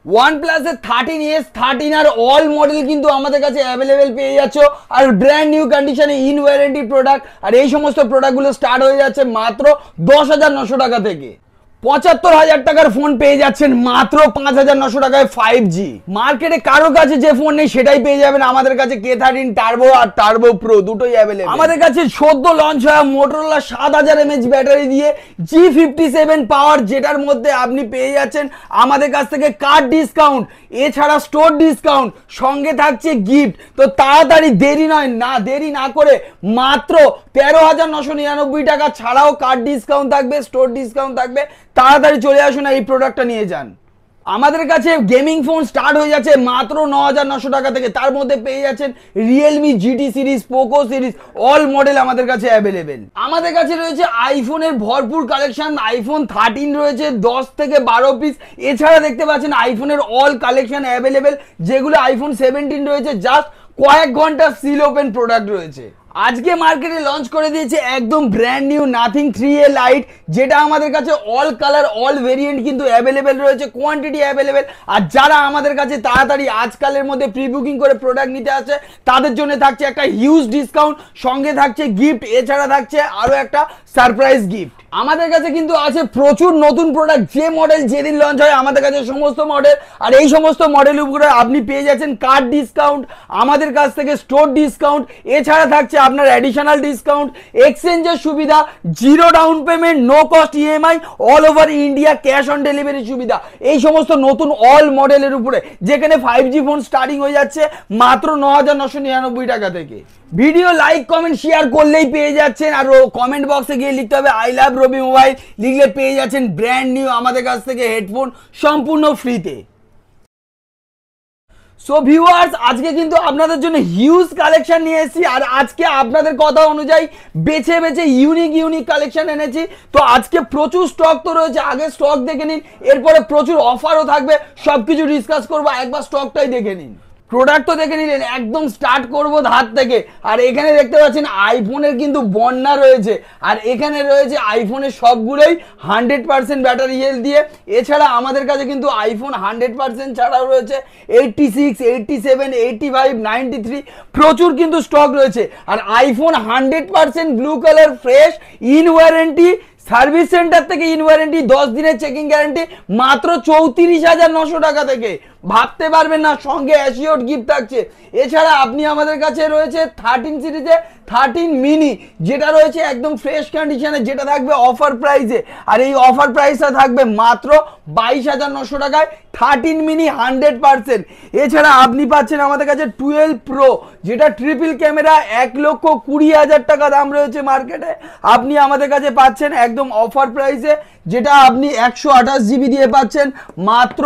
OnePlus এর 13s 13 আর all model কিন্তু আমাদের কাছে অ্যাভেলেবেল পেয়ে যাচ্ছ আর ব্র্যান্ড নিউ কন্ডিশনে ইন ওয়ারেন্টি প্রোডাক্ট। আর এই সমস্ত প্রোডাক্টগুলো স্টার্ট হয়ে যাচ্ছে মাত্র 10,900 টাকা থেকে। 75,000 টাকার ফোন পেয়ে যাচ্ছেন মাত্র 5,900 টাকায় 5G। মার্কেটে কারো কাছে যে ফোন নেই সেটাই পেয়ে যাবেন আমাদের কাছে। K13 টার্বো আর টার্বো প্রো দুটোই অ্যাভেলেবল আমাদের কাছে। সদ্য লঞ্চ হওয়া মোটরোলা 7000 mAh ব্যাটারি দিয়ে G57 পাওয়ার, যেটার মধ্যে আপনি পেয়ে যাচ্ছেন আমাদের কাছ থেকে কার্ড ডিসকাউন্ট, এছাড়া স্টোর ডিসকাউন্ট, সঙ্গে থাকছে গিফট। তো তাড়াতাড়ি দেরি না করে মাত্র 13,999 টাকা ছাড়াও কার্ড ডিসকাউন্ট থাকবে, স্টোর ডিসকাউন্ট থাকবে। তাড়াতাড়ি চলে আসুন এই প্রোডাক্টটা নিয়ে যান। আমাদের কাছে গেমিং ফোন স্টার্ট হয়ে যাচ্ছে মাত্র 9,900 টাকা থেকে। তার মধ্যে পেয়ে যাচ্ছেন Realme GT series, Poco series, all model আমাদের কাছে অ্যাভেলেবেল। আমাদের কাছে রয়েছে আইফোনের ভরপুর কালেকশন। আইফোন 13 রয়েছে 10 থেকে 12 পিস। এছাড়া দেখতে পাচ্ছেন আইফোনের অল কালেকশন অ্যাভেলেবেল, যেগুলো আইফোন 17 রয়েছে জাস্ট কয়েক ঘন্টা সিল ওপেন প্রোডাক্ট রয়েছে। আজকে মার্কেটে লঞ্চ করে দিয়েছে একদম brand new nothing 3A light, যেটা আমাদের কাছে অল কালার অল ভেরিয়েন্ট কিন্তু অ্যাভেলেবেল রয়েছে, কোয়ান্টিটি অ্যাভেলেবেল। আর যারা আমাদের কাছে তাড়াতাড়ি আজকালের মধ্যে প্রি বুকিং করে প্রোডাক্ট নিতে আসে তাদের জন্য থাকছে একটা হিউজ ডিসকাউন্ট, সঙ্গে থাকছে গিফট, এছাড়া থাকছে আরো একটা সারপ্রাইজ গিফট। আমাদের কাছে কিন্তু আছে প্রচুর নতুন প্রোডাক্ট, যে মডেল যেদিন লঞ্চ হয় আমাদের কাছে সমস্ত মডেল। আর এই সমস্ত মডেল উপরে আপনি পেয়ে যাচ্ছেন কার্ড ডিসকাউন্ট, আমাদের কাছ থেকে স্টোর ডিসকাউন্ট, এছাড়া থাকছে আপনার অ্যাডিশনাল ডিসকাউন্ট, এক্সচেঞ্জের সুবিধা, zero down payment, no cost EMI, all over India cash on delivery সুবিধা। এই সমস্ত নতুন অল মডেলের উপরে, যেখানে 5G ফোন স্টার্টিং হয়ে যাচ্ছে মাত্র 9,999 টাকা থেকে। ভিডিও লাইক কমেন্ট শেয়ার করলেই পেয়ে যাচ্ছেন। আর কমেন্ট বক্সে গিয়ে লিখতে হবে আই লাভ রবি মোবাইল, লিখলে পেয়ে যাচ্ছেন ব্র্যান্ড নিউ আমাদের কাছ থেকে হেডফোন সম্পূর্ণ ফ্রিতে। সো ভিউয়ার্স, আজকে কিন্তু আপনাদের জন্য হিউজ কালেকশন নিয়ে এসেছি। আর আজকে আপনাদের কথা অনুযায়ী বেছে বেছে ইউনিক কালেকশন এনেছি। তো আজকে প্রচুর স্টক তো রয়েছে, আগে স্টক দেখে নিন, এরপরে প্রচুর অফারও থাকবে, সবকিছু ডিসকাস করবো। একবার স্টকটাই দেখে নিন, প্রোডাক্ট তো দেখে নিলেন। একদম স্টার্ট করবো ধার থেকে। আর এখানে দেখতে পাচ্ছেন আইফোনের কিন্তু বন্যা রয়েছে। আর এখানে রয়েছে আইফোনের সবগুলোই 100% ব্যাটারি হেলথ দিয়ে। এছাড়া আমাদের কাছে কিন্তু আইফোন 100% ছাড়াও রয়েছে 86, 87, 85, 93, প্রচুর কিন্তু স্টক রয়েছে। আর iPhone 100% blue colour fresh in warranty, service centre থেকে ইন ওয়ারেন্টি, 10 দিনের চেকিং গ্যারান্টি, মাত্র 34,900 টাকা থেকে। ভাবতে পারবেন না, সঙ্গে অ্যাসিওর গিফট থাকছে। এছাড়া আপনি আমাদের কাছে রয়েছে 13 সিরিজে 13 মিনি, যেটা রয়েছে একদম ফ্রেশ কন্ডিশনে, যেটা থাকবে অফার প্রাইসে। আর এই অফার প্রাইসটা থাকবে মাত্র 22,900 টাকায় 13 মিনি 100%। এছাড়া আপনি পাচ্ছেন আমাদের কাছে 12 প্রো, যেটা ট্রিপল ক্যামেরা, 1,20,000 টাকা দাম রয়েছে মার্কেটে। আপনি আমাদের কাছে পাচ্ছেন একদম অফার প্রাইসে, যেটা আপনি 128 GB দিয়ে পাচ্ছেন মাত্র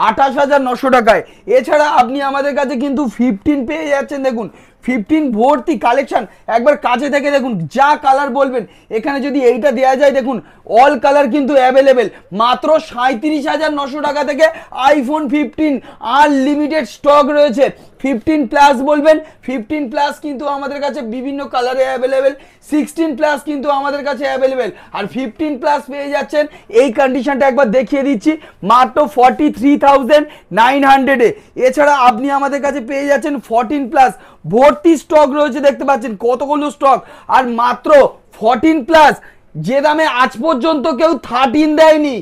28,900 টাকায়। এছাড়া আপনি আমাদের কাছে কিন্তু 15 পেয়ে যাচ্ছেন। দেখুন 15 ভর্তি কালেকশন, একবার কাছে থেকে দেখুন, যা কালার বলবেন। এখানে যদি এইটা দেওয়া যায়, দেখুন অল কালার কিন্তু অ্যাভেলেবেল। মাত্র 37,900 টাকা থেকে আইফোন 15 আনলিমিটেড স্টক রয়েছে। 15 প্লাস বলবেন, 15 প্লাস কিন্তু আমাদের কাছে বিভিন্ন কালারে অ্যাভেলেবেল, 16 প্লাস কিন্তু আমাদের কাছে অ্যাভেলেবেল। আর 15 প্লাস পেয়ে যাচ্ছেন, এই কন্ডিশনটা একবার দেখিয়ে দিচ্ছি, মাত্র 43,900 এ। এছাড়া আপনি আমাদের কাছে পেয়ে যাচ্ছেন 14 প্লাস, ভর্তি স্টক রয়েছে, দেখতে পাচ্ছেন কতগুলো স্টক। আর মাত্র 14 প্লাস, যে দামে আজ পর্যন্ত কেউ 13 দেয়নি,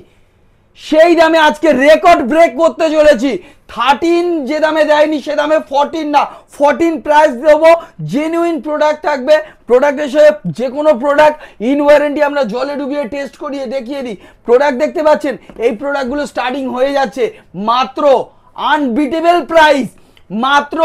সেই দামে আজকে রেকর্ড ব্রেক করতে চলেছি। 13 যে দামে দেয়নি সে দামে 14 না, 14 প্রাইস দেবো। জেনুইন প্রোডাক্ট থাকবে। প্রোডাক্ট হিসেবে যে কোনো প্রোডাক্ট ইন ওয়ারেন্টি আমরা জলে ডুবিয়ে টেস্ট করিয়ে দেখিয়ে দিই। প্রোডাক্ট দেখতে পাচ্ছেন, এই প্রোডাক্টগুলো স্টার্টিং হয়ে যাচ্ছে মাত্র আনবিটেবল প্রাইস, মাত্র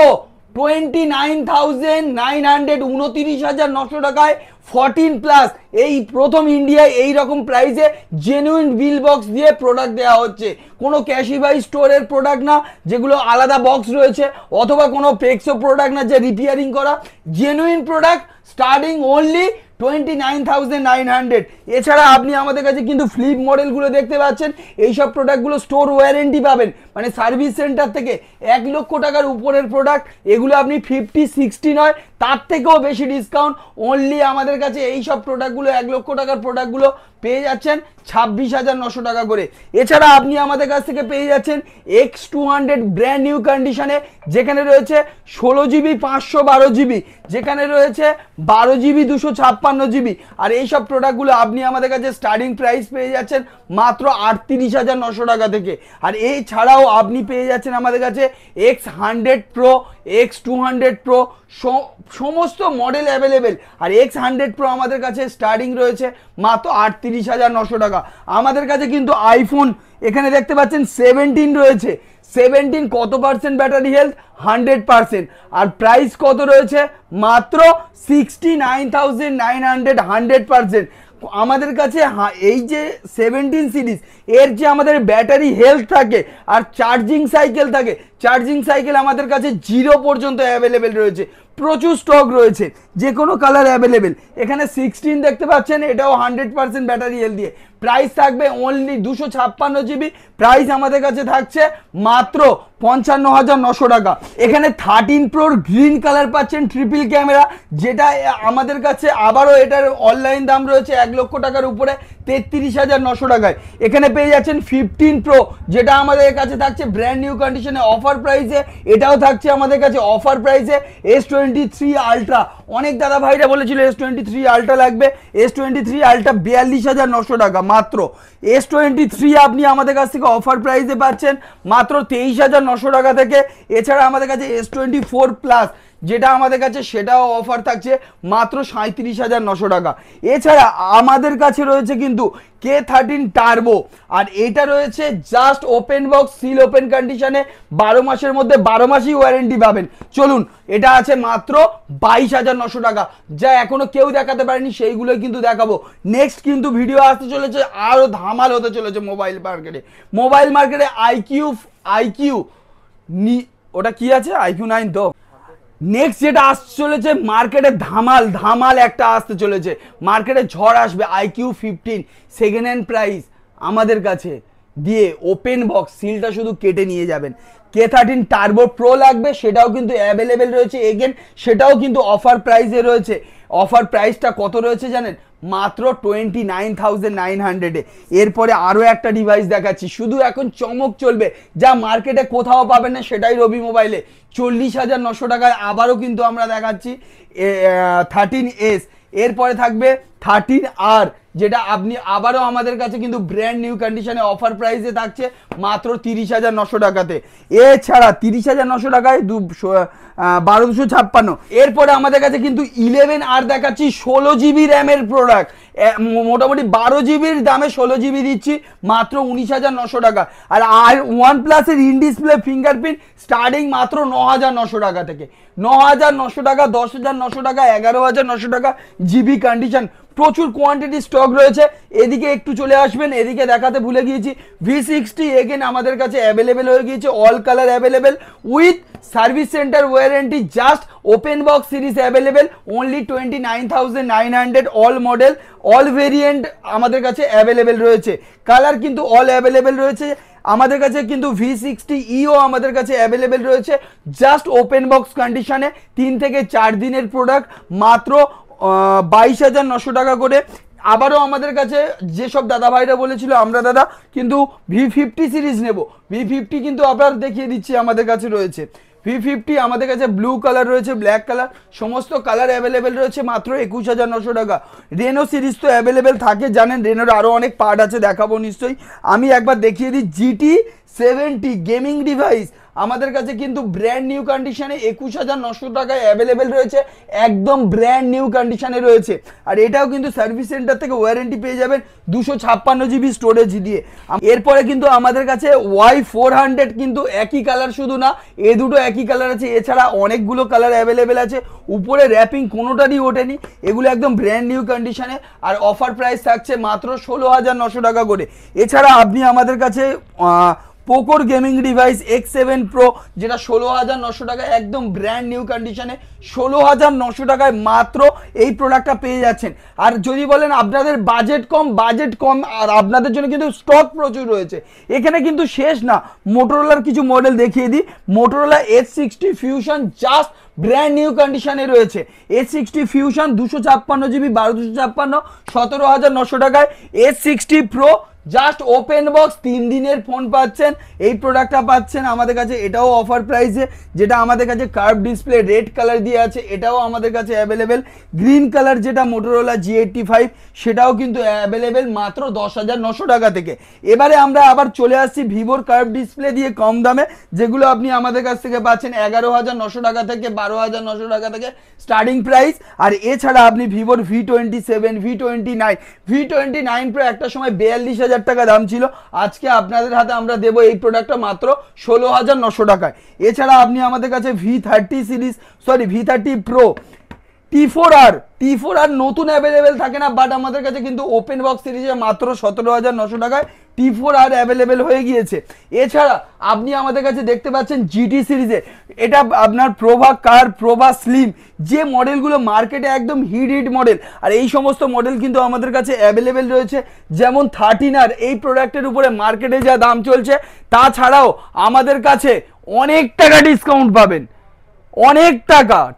29,900, 29,900 টাকায় 14 প্লাস। এই প্রথম ইন্ডিয়ায় এই রকম প্রাইসে জেনুইন বিল বক্স দিয়ে প্রোডাক্ট দেওয়া হচ্ছে। কোনো ক্যাশিফাই স্টোরের প্রোডাক্ট না, যেগুলো আলাদা বক্স রয়েছে, অথবা কোনো পেক্সো প্রোডাক্ট না যে রিপেয়ারিং করা। Genuine product starting only 29,900। এছাড়া আপনি আমাদের কাছে কিন্তু ফ্লিপ মডেলগুলো দেখতে পাচ্ছেন। এইসব প্রোডাক্টগুলো স্টোর ওয়ারেন্টি পাবেন, মানে সার্ভিস সেন্টার থেকে 1 লক্ষ টাকার উপরের প্রোডাক্ট। এগুলো আপনি 50, 60 নয়, তার থেকেও বেশি ডিসকাউন্ট। অনলি আমাদের কাছে এইসব প্রোডাক্টগুলো 1 লক্ষ টাকার প্রোডাক্টগুলো পেয়ে যাচ্ছেন 26,900 টাকা করে। এছাড়া আপনি আমাদের কাছ থেকে পেয়ে যাচ্ছেন X200 ব্র্যান্ড নিউ কন্ডিশনে, যেখানে রয়েছে 16GB 512GB, যেখানে রয়েছে 12GB 256GB। আর এইসব প্রোডাক্টগুলো আপনি আমাদের কাছে স্টার্টিং প্রাইস পেয়ে যাচ্ছেন মাত্র 38,900 টাকা থেকে। আর এই ছাড়াও আপনি পেয়ে যাচ্ছেন আমাদের কাছে X100 Pro, X200 Pro সমস্ত মডেল অ্যাভেলেবেল। আর X100 Pro আমাদের কাছে স্টার্টিং রয়েছে মাত্র 38,900 টাকা। আমাদের কাছে কিন্তু আইফোন এখানে দেখতে পাচ্ছেন 17 রয়েছে। 17 কত পার্সেন্ট ব্যাটারি হেলথ? 100%। আর প্রাইস কত রয়েছে? মাত্র 69,900, 100%। আমাদের কাছে এই যে 17 সিরিজ এর যে আমাদের ব্যাটারি হেলথ থাকে আর চার্জিং সাইকেল থাকে, চার্জিং সাইকেল আমাদের কাছে 0 পর্যন্ত অ্যাভেলেবেল রয়েছে, প্রচুর স্টক রয়েছে, যে কোনো কালার অ্যাভেলেবেল। এখানে 16 দেখতে পাচ্ছেন, এটাও 100% ব্যাটারি হেলথ দিয়ে। প্রাইস থাকবে অনলি 256GB। প্রাইস আমাদের কাছে থাকছে মাত্র 55,900 টাকা। এখানে 13 Pro গ্রিন কালার পাচ্ছেন ট্রিপল ক্যামেরা, যেটা আমাদের কাছে আবারও এটার অনলাইন দাম রয়েছে 1 লক্ষ টাকার উপরে, 33,900 টাকায়। এখানে পেয়ে যাচ্ছেন 15 Pro, যেটা আমাদের কাছে থাকছে ব্র্যান্ড নিউ কন্ডিশনে অফার প্রাইসে। এটাও থাকছে আমাদের কাছে অফার প্রাইসে। S23 আলট্রা, অনেক দাদা ভাইরা বলেছিল S23 আলট্রা লাগবে। S23 আলট্রা 42,900 টাকা মাত্র। S23 আপনি আমাদের কাছ থেকে অফার প্রাইসে পাচ্ছেন মাত্র 23,900 টাকা থেকে। এছাড়া আমাদের কাছে S24 প্লাস, যেটা আমাদের কাছে সেটাও অফার থাকছে মাত্র 37,900 টাকা। এছাড়া আমাদের কাছে রয়েছে কিন্তু K13 টার্বো, আর এটা রয়েছে just open box seal open কন্ডিশনে, 12 মাসের মধ্যে 12 মাসই ওয়ারেন্টি পাবেন। চলুন, এটা আছে মাত্র 22,900 টাকা। যা এখনো কেউ দেখাতে পারেনি সেইগুলোই কিন্তু দেখাবো। নেক্সট কিন্তু ভিডিও আসতে চলেছে, আরও ধামাল হতে চলেছে মোবাইল মার্কেটে। মোবাইল মার্কেটে আইকিউ ওটা কি আছে? IQ9 তো। নেক্সট যেটা আসতে চলেছে মার্কেটে ধামাল একটা আসতে চলেছে, মার্কেটে ঝড় আসবে। IQ15 সেকেন্ড হ্যান্ড প্রাইস আমাদের কাছে দিয়ে ওপেন বক্স, সিলটা শুধু কেটে নিয়ে যাবেন। K13 টার্বো প্রো লাগবে, সেটাও কিন্তু অ্যাভেলেবেল রয়েছে। এগেন সেটাও কিন্তু অফার প্রাইসে রয়েছে। অফার প্রাইসটা কত রয়েছে জানেন? মাত্র 29,900-এ। এরপরে আরও একটা ডিভাইস দেখাচ্ছি, শুধু এখন চমক চলবে, যা মার্কেটে কোথাও পাবেন না, সেটাই রবি মোবাইলে। 40,900 টাকায় আবারও কিন্তু আমরা দেখাচ্ছি 13S। এরপরে থাকবে 13R, যেটা আপনি আবারও আমাদের কাছে কিন্তু ব্র্যান্ড নিউ কন্ডিশনে অফার প্রাইসে থাকছে মাত্র 30,900 টাকাতে। এছাড়া 30,900 টাকায় 1256। এরপরে আমাদের কাছে কিন্তু 11R দেখাচ্ছি, 16GB র্যামের প্রোডাক্ট। মোটামুটি 12GBর দামে 16GB দিচ্ছি মাত্র 19,900 টাকা। আর OnePlus এর ইন ডিসপ্লে ফিঙ্গারপ্রিন্ট স্টার্টিং মাত্র 9,900 টাকা থেকে। 9,900 টাকা, 10,900 টাকা, 11,900 টাকা জিবি কন্ডিশন। প্রচুর কোয়ান্টিটি স্টক রয়েছে। এদিকে একটু চলে আসবেন, এদিকে দেখাতে ভুলে গিয়েছি, V60 এগেন আমাদের কাছে অ্যাভেলেবেল হয়ে গিয়েছে, all colour available with service centre warranty. Just open box series available only 29,900। All model all variant আমাদের কাছে অ্যাভেলেবেল রয়েছে। কালার কিন্তু অল অ্যাভেলেবেল রয়েছে। আমাদের কাছে কিন্তু V60 আমাদের কাছে অ্যাভেলেবেল রয়েছে, জাস্ট ওপেন বক্স কন্ডিশনে। 3 থেকে 4 দিনের প্রোডাক্ট, মাত্র 22,900 টাকা করে। আবারও আমাদের কাছে যেসব দাদা ভাইরা বলেছিল আমরা দাদা কিন্তু V50 সিরিজ নেব, V50 কিন্তু আপনার দেখিয়ে দিচ্ছি আমাদের কাছে রয়েছে। V50 আমাদের কাছে ব্লু কালার রয়েছে, ব্ল্যাক কালার, সমস্ত কালার অ্যাভেলেবেল রয়েছে মাত্র 21,900 টাকা। রেনো সিরিজ তো অ্যাভেলেবেল থাকে, জানেন রেনোর আরও অনেক পার্ট আছে, দেখাবো নিশ্চয়ই। আমি একবার দেখিয়ে দিই, GT70 গেমিং ডিভাইস আমাদের কাছে কিন্তু ব্র্যান্ড নিউ কন্ডিশনে 21,900 টাকায় অ্যাভেলেবেল রয়েছে, একদম ব্র্যান্ড নিউ কন্ডিশনে রয়েছে। আর এটাও কিন্তু সার্ভিস সেন্টার থেকে ওয়ারেন্টি পেয়ে যাবেন 256GB স্টোরেজ দিয়ে। এরপরে কিন্তু আমাদের কাছে Y400 কিন্তু একই কালার, শুধু না এ দুটো একই কালার আছে, এছাড়া অনেকগুলো কালার অ্যাভেলেবেল আছে। উপরে র্যাপিং কোনোটারই ওঠেনি, এগুলো একদম ব্র্যান্ড নিউ কন্ডিশনে। আর অফার প্রাইস থাকছে মাত্র 16,900 টাকা করে। এছাড়া আপনি আমাদের কাছে পোকোর গেমিং ডিভাইস X7 Pro, যেটা 16,900 টাকায় একদম ব্র্যান্ড নিউ কন্ডিশনে। 16,900 টাকায় মাত্র এই প্রোডাক্টটা পেয়ে যাচ্ছেন। আর যদি বলেন আপনাদের বাজেট কম, আর আপনাদের জন্য কিন্তু স্টক প্রচুর রয়েছে। এখানে কিন্তু শেষ না, মোটোরোলার কিছু মডেল দেখিয়ে দিই। Motorola H60 fusion just brand new কন্ডিশনে রয়েছে। S60 ফিউশন 256 জিবি 1256 17,900 টাকায়। S60 pro just open box 3 দিনের ফোন পাচ্ছেন। এই প্রোডাক্টটা পাচ্ছেন আমাদের কাছে, এটাও অফার প্রাইসে, যেটা আমাদের কাছে কার্ভ ডিসপ্লে রেড কালার দিয়ে আছে, এটাও আমাদের কাছে অ্যাভেলেবেল। গ্রিন কালার যেটা মোটোরোলা G85 সেটাও কিন্তু অ্যাভেলেবেল মাত্র 10,900 টাকা থেকে। এবারে আমরা আবার চলে আসছি ভিভোর কার্ভ ডিসপ্লে দিয়ে কম দামে, যেগুলো আপনি আমাদের কাছ থেকে পাচ্ছেন 11,900 টাকা থেকে 12,900 টাকা থেকে স্টার্টিং প্রাইস। আর এছাড়া আপনি ভিভোর V27 V29 প্রো একটা সময় 42,000 টাকা দাম ছিল, আজকে আপনাদের হাতে আমরা দেবো এই প্রোডাক্টটা মাত্র 16,900 টাকায়। এছাড়া আপনি আমাদের কাছে V30 প্রো T4R নতুন অ্যাভেলেবেল থাকে না, বাট আমাদের কাছে কিন্তু ওপেন বক্স সিরিজে মাত্র 17,900 টাকায় T4R অ্যাভেলেবেল হয়ে গিয়েছে। এছাড়া আপনি আমাদের কাছে দেখতে পাচ্ছেন GT সিরিজে, এটা আপনার প্রভা স্লিম, যে মডেলগুলো মার্কেটে একদম হিট মডেল, আর এই সমস্ত মডেল কিন্তু আমাদের কাছে অ্যাভেলেবেল রয়েছে। যেমন 13R এই প্রোডাক্টের উপরে মার্কেটে যা দাম চলছে, তাছাড়াও আমাদের কাছে অনেক টাকা ডিসকাউন্ট পাবেন, অনেক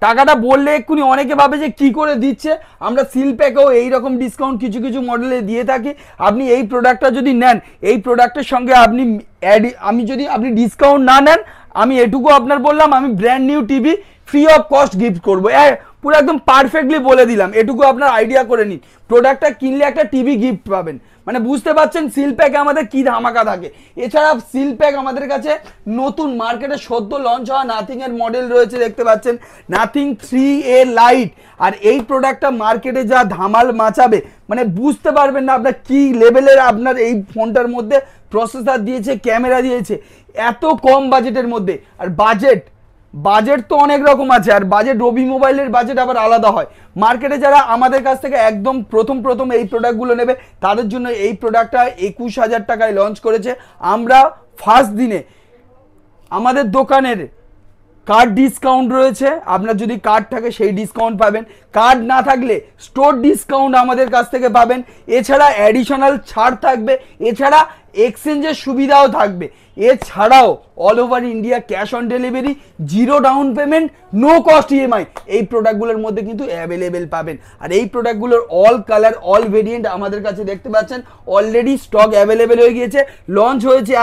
টাকাটা বললে এক্ষুনি অনেকে ভাবে যে কি করে দিচ্ছে। আমরা সিল প্যাকেও এইরকম ডিসকাউন্ট কিছু কিছু মডেলে দিয়ে থাকি। আপনি এই প্রোডাক্টটা যদি নেন, এই প্রোডাক্টের সঙ্গে আপনি ডিসকাউন্ট না নেন, আমি এটুকু আপনার বললাম, আমি brand new TV free of cost gift করবো। পুরো একদম পারফেক্টলি বলে দিলাম, এটুকু আপনার আইডিয়া করে নিন। প্রোডাক্টটা কিনলে একটা টিভি গিফট পাবেন, মানে বুঝতে পারছেন সিল প্যাকে আমাদের কি ধামাকা থাকে। এছাড়া সিল প্যাক আমাদের কাছে নতুন মার্কেটে সদ্য লঞ্চ হওয়া নাথিং এর মডেল রয়েছে, দেখতে পাচ্ছেন নাথিং 3A লাইট। আর এই প্রোডাক্টটা মার্কেটে যা ধামাল মাচাবে, মানে বুঝতে পারবেন না আপনার কি লেভেলের আপনার এই ফোনটার মধ্যে প্রসেসর দিয়েছে, ক্যামেরা দিয়েছে এত কম বাজেটের মধ্যে। আর বাজেট তো অনেক রকম আছে, আর বাজেট রবি মোবাইলের বাজেট আবার আলাদা হয়। মার্কেটে যারা আমাদের কাছ থেকে একদম প্রথম এই প্রোডাক্টগুলো নেবে, তাদের জন্য এই প্রোডাক্টটা 21,000 টাকায় লঞ্চ করেছে আমরা ফার্স্ট দিনে। আমাদের দোকানের কার্ড ডিসকাউন্ট রয়েছে, আপনার যদি কার্ড থাকে সেই ডিসকাউন্ট পাবেন, কার্ড না থাকলে স্টোর ডিসকাউন্ট আমাদের কাছ থেকে পাবেন। এছাড়া অ্যাডিশনাল ছাড় থাকবে, এছাড়া এক্সচেঞ্জের সুবিধাও থাকবে। এছাড়াও all over India cash on delivery, zero down payment, no cost EMI এই প্রোডাক্টগুলোর মধ্যে কিন্তু অ্যাভেলেবেল পাবেন। আর এই প্রোডাক্টগুলোর অল কালার অল ভেরিয়েন্ট আমাদের কাছে দেখতে পাচ্ছেন অলরেডি স্টক অ্যাভেলেবেল হয়ে গিয়েছে, লঞ্চ হয়েছে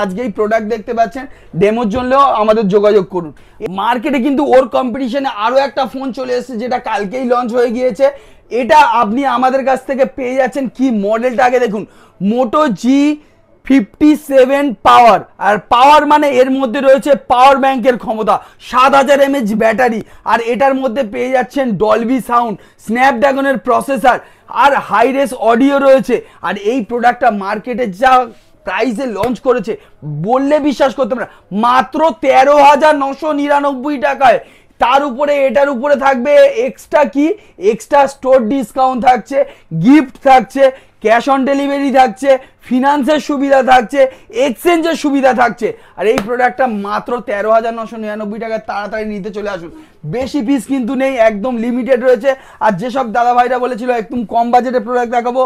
আজকেই প্রোডাক্ট দেখতে পাচ্ছেন। ডেমোর জন্যও আমাদের যোগাযোগ করুন। মার্কেটে কিন্তু ওর কম্পিটিশনে আরও একটা ফোন চলে এসেছে, যেটা কালকেই লঞ্চ হয়ে গিয়েছে। এটা আপনি আমাদের কাছ থেকে পেয়ে যাচ্ছেন, কি মডেলটা আগে দেখুন, মোটো G57 পাওয়ার। আর পাওয়ার মানে এর মধ্যে রয়েছে পাওয়ার ব্যাংকের ক্ষমতা, 7,000 mAh ব্যাটারি, আর এটার মধ্যে পেয়ে যাচ্ছেন ডলবি সাউন্ড, স্ন্যাপড্রাগনের প্রসেসর, আর হাই রেস অডিও রয়েছে। আর এই প্রোডাক্টটা মার্কেটে যা প্রাইসে লঞ্চ করেছে বললে বিশ্বাস করতে পারে, মাত্র 13,999 টাকায়। তার উপরে এটার উপরে থাকবে এক্সট্রা স্টোর ডিসকাউন্ট থাকছে, গিফট থাকছে, ক্যাশ অন ডেলিভারি থাকছে, ফিনান্সের সুবিধা থাকছে, এক্সচেঞ্জের সুবিধা থাকছে। আর এই প্রোডাক্টটা মাত্র 13,999 টাকায় তাড়াতাড়ি নিতে চলে আসুন। বেশি পিস কিন্তু নেই, একদম লিমিটেড রয়েছে। আর যেসব দাদা ভাইরা বলেছিল একদম কম বাজেটের প্রোডাক্ট দেখাবো,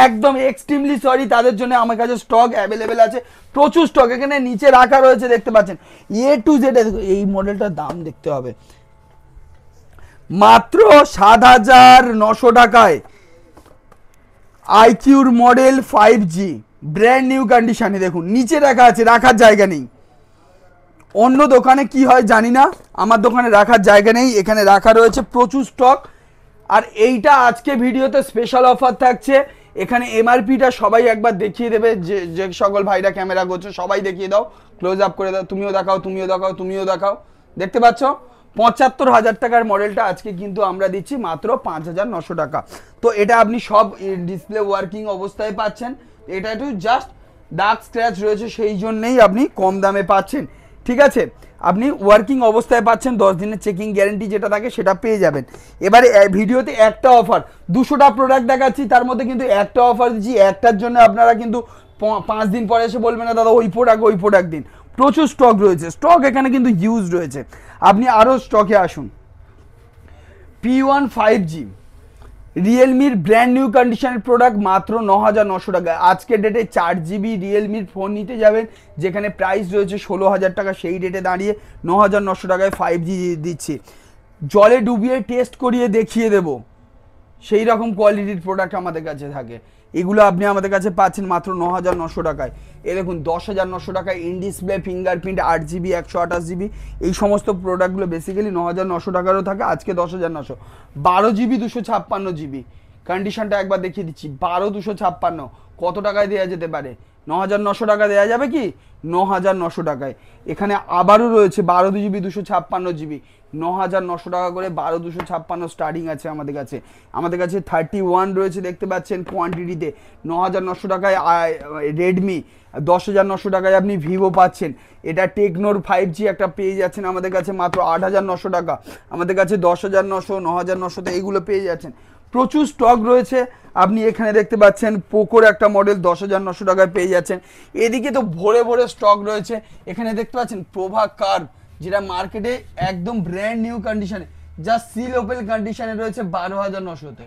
একদম এক্সট্রিমলি সরি, তাদের জন্য আমার কাছে স্টক অ্যাভেলেবেল আছে, প্রচুর স্টক এখানে নিচে রাখা রয়েছে, দেখতে পাচ্ছেন A to Z। এই মডেলটার দাম দেখতে হবে, মাত্র 7,900 টাকায় আইকিউর মডেল 5G ব্র্যান্ড নিউ কন্ডিশনে। দেখুন নিচে রাখা আছে, রাখার জায়গা নেই। অন্য দোকানে কি হয় জানি না, আমার দোকানে রাখার জায়গা নেই, এখানে রাখা রয়েছে প্রচুর স্টক। আর এইটা আজকে ভিডিওতে স্পেশাল অফার থাকছে। এখানে এমআরপিটা সবাই একবার দেখিয়ে দেবে, যে সকল ভাইরা ক্যামেরা করছে সবাই দেখিয়ে দাও, ক্লোজ আপ করে দাও, তুমিও দেখাও। দেখতে পাচ্ছ 75,000 টাকার মডেলটা আজকে কিন্তু আমরা দিচ্ছি মাত্র 5,900 টাকা। তো এটা আপনি সব ডিসপ্লে ওয়ার্কিং অবস্থায় পাচ্ছেন, এটা একটু জাস্ট ডার্ক স্ক্র্যাচ রয়েছে, সেই জন্যেই আপনি কম দামে পাচ্ছেন। ঠিক আছে, আপনি ওয়ার্কিং অবস্থায় পাচ্ছেন, 10 দিনের চেকিং গ্যারেন্টি যেটা থাকে সেটা পেয়ে যাবেন। এবারে ভিডিওতে একটা অফার, 200টা প্রোডাক্ট দেখাচ্ছি, তার মধ্যে কিন্তু একটা অফার দিচ্ছি, একটার জন্য আপনারা কিন্তু 5 দিন পরে এসে বলবেন না দাদা ওই প্রোডাক্ট দিন। প্রচুর স্টক রয়েছে, স্টক এখানে কিন্তু ইউজ রয়েছে, আপনি আরও স্টকে আসুন। P1 5G রিয়েলমির ব্র্যান্ড নিউ কন্ডিশনের প্রোডাক্ট মাত্র 9,900 টাকায়। আজকের ডেটে 4GB রিয়েলমির ফোন নিতে যাবেন যেখানে প্রাইস রয়েছে 16,000 টাকা, সেই ডেটে দাঁড়িয়ে 9,900 টাকায় 5G দিচ্ছি। জলে ডুবিয়ে টেস্ট করিয়ে দেখিয়ে দেবো, সেই রকম কোয়ালিটির প্রোডাক্ট আমাদের কাছে থাকে। এগুলো আপনি আমাদের কাছে পাচ্ছেন মাত্র 9,900 টাকায়। এ দেখুন 10,900 টাকায় in display fingerprint 8GB 128GB, এই সমস্ত প্রোডাক্টগুলো বেসিক্যালি 9,900 টাকারও থাকে, আজকে 10,900। 12GB 256GB কন্ডিশনটা একবার দেখিয়ে দিচ্ছি, 12,256 কত টাকায় দেওয়া যেতে পারে? 9,900 টাকা দেওয়া যাবে কি? 9,900 টাকায়। এখানে আবারও রয়েছে 12GB 256GB, 9,900 টাকা করে 12,256 স্টার্টিং আছে আমাদের কাছে। আমাদের কাছে 31 রয়েছে দেখতে পাচ্ছেন কোয়ান্টিটিতে, 9,900 টাকায় রেডমি, 10,900 টাকায় আপনি ভিভো পাচ্ছেন। এটা টেকনোর 5G একটা পেয়ে যাচ্ছেন আমাদের কাছে মাত্র 8,900 টাকা। আমাদের কাছে 10,900, 9,900 এইগুলো পেয়ে যাচ্ছেন। প্রচুর স্টক রয়েছে। আপনি এখানে দেখতে পাচ্ছেন পোকোর একটা মডেল 10,900 টাকায় পেয়ে যাচ্ছেন। এদিকে তো ভরে ভরে স্টক রয়েছে। এখানে দেখতে পাচ্ছেন প্রভা কার্ভ, যেটা মার্কেটে একদম ব্র্যান্ড নিউ কন্ডিশনে, জাস্ট সিল ওপেন কন্ডিশনে রয়েছে 12,900-তে।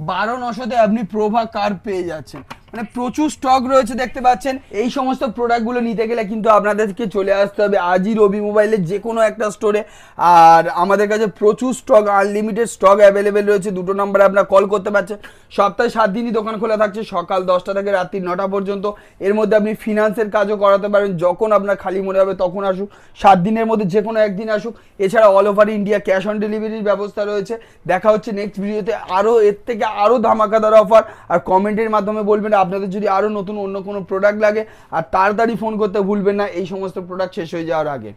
12,900-তে আপনি প্রভা কার্ভ পেয়ে যাচ্ছেন। মানে প্রচুর স্টক রয়েছে দেখতে পাচ্ছেন। এই সমস্ত প্রোডাক্টগুলো নিতে গেলে কিন্তু আপনাদেরকে চলে আসতে হবে আজই রবি মোবাইলের যে কোনো একটা স্টোরে। আর আমাদের কাছে প্রচুর স্টক, আনলিমিটেড স্টক অ্যাভেলেবেল রয়েছে। দুটো নম্বরে আপনারা কল করতে পারছেন। সপ্তাহে 7 দিনই দোকান খোলা থাকছে, সকাল 10টা থেকে রাত্রি 9টা পর্যন্ত। এর মধ্যে আপনি ফিনান্সের কাজও করাতে পারেন, যখন আপনার খালি মনে হবে তখন আসুন। 7 দিনের মধ্যে যে কোনো একদিন আসুক। এছাড়া all over India cash on ডেলিভারির ব্যবস্থা রয়েছে। দেখা হচ্ছে নেক্সট ভিডিওতে আরও এর থেকে আরও ধামাকাদার অফার। আর কমেন্টের মাধ্যমে বলবেন আপনাদের যদি আরও নতুন অন্য কোনো প্রোডাক্ট লাগে, আর তাড়াতাড়ি ফোন করতে ভুলবেন না এই সমস্ত প্রোডাক্ট শেষ হয়ে যাওয়ার আগে।